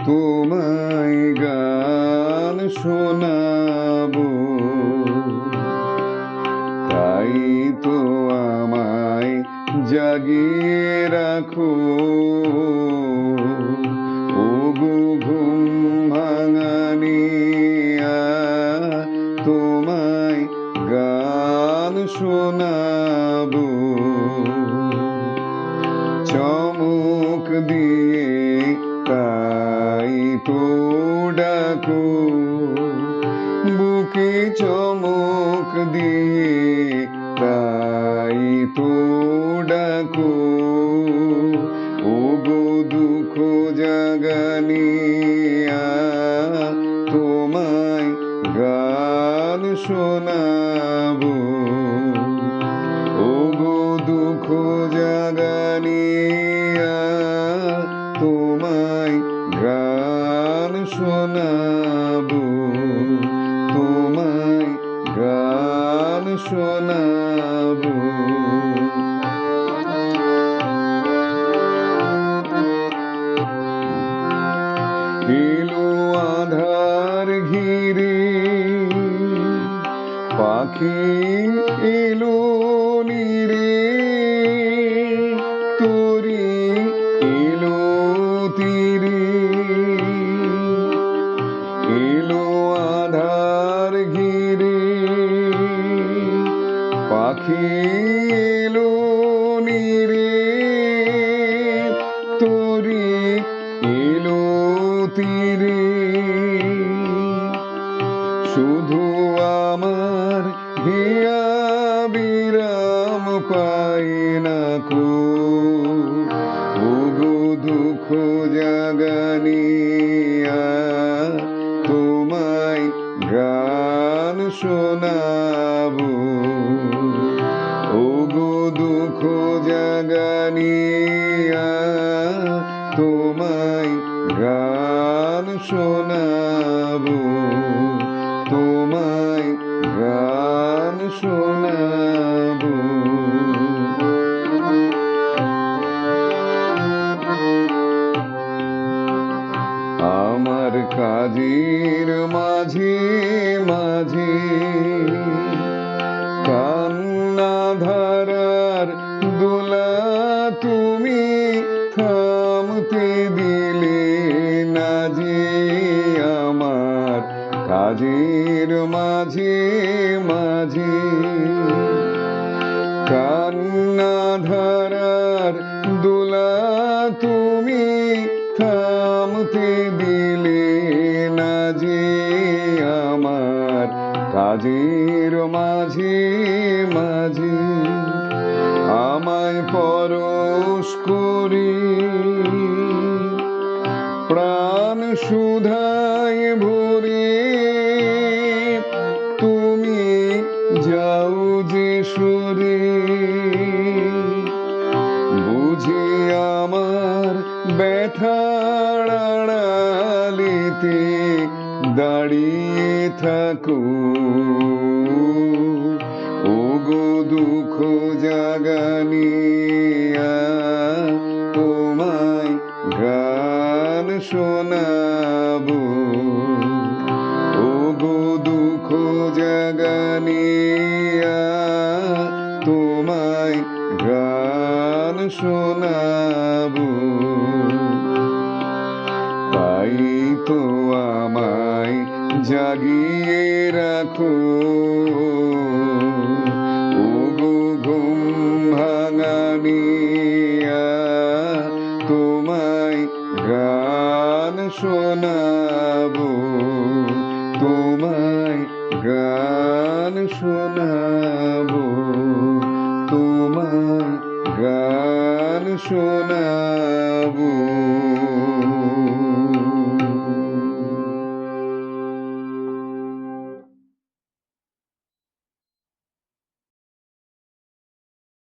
তোমায় গান শোনাবো, তাই তো আমায় জাগিয়ে রাখো। ওগো ঘুম ভাঙানিয়া, তোমায় গান শোনাবো। চমক দিয়ে তাই তো ডাকো, বুকে চমক দিয়ে তাই তো ডাকো। ওগো দুঃখ জাগানিয়া, তোমায় গান শোনাবো। ওগো দুঃখ জাগানিয়া, তোমায় গান শোনাবো, তোমায় গান শোনাবো। এলো আধার ঘিরে, পাখি এলো নীরে, তোরি এলো তীরে। এলো আধার ঘিরে, পাখি এলো নীরে, তোরি এলো তীরে। শুধু আমার হিয়া বিরাম পাই না কো। ওগো দুঃখ জাগানিয়া, তোমায় গান শোনাবো। ওগো দুঃখ জাগানিয়া, তোমায় গান শোনাবো, তোমায় গান শোনাবো। আমার কাজের মাঝে মাঝে কান্না ধারার দোলা তুমি থামতে দিলে না যে। আমার কাজের মাঝে মাঝে কান্না ধারার দোলা তুমি থামতে দিলে না যে। আমার কাজের মাঝে মাঝে আমায় পরশ করে প্রাণ সুধায় ভরে তুমি যাও যে সরে। বুঝি আমার ব্যথার আড়ালেতে দাঁড়িয়ে থাকো। ওগো দুঃখ জাগানিয়া, তোমায় গান শোনাবো। ওগো দুঃখ জাগানিয়া, তোমায় গান শোনাবো। তাই তো আমায় জাগিয়ে রাখো। ওগো ঘুম ভাঙানিয়া, তোমায় গান শোনাবো, তোমায় গান শোনাবো, তোমায় গান শোনাবো।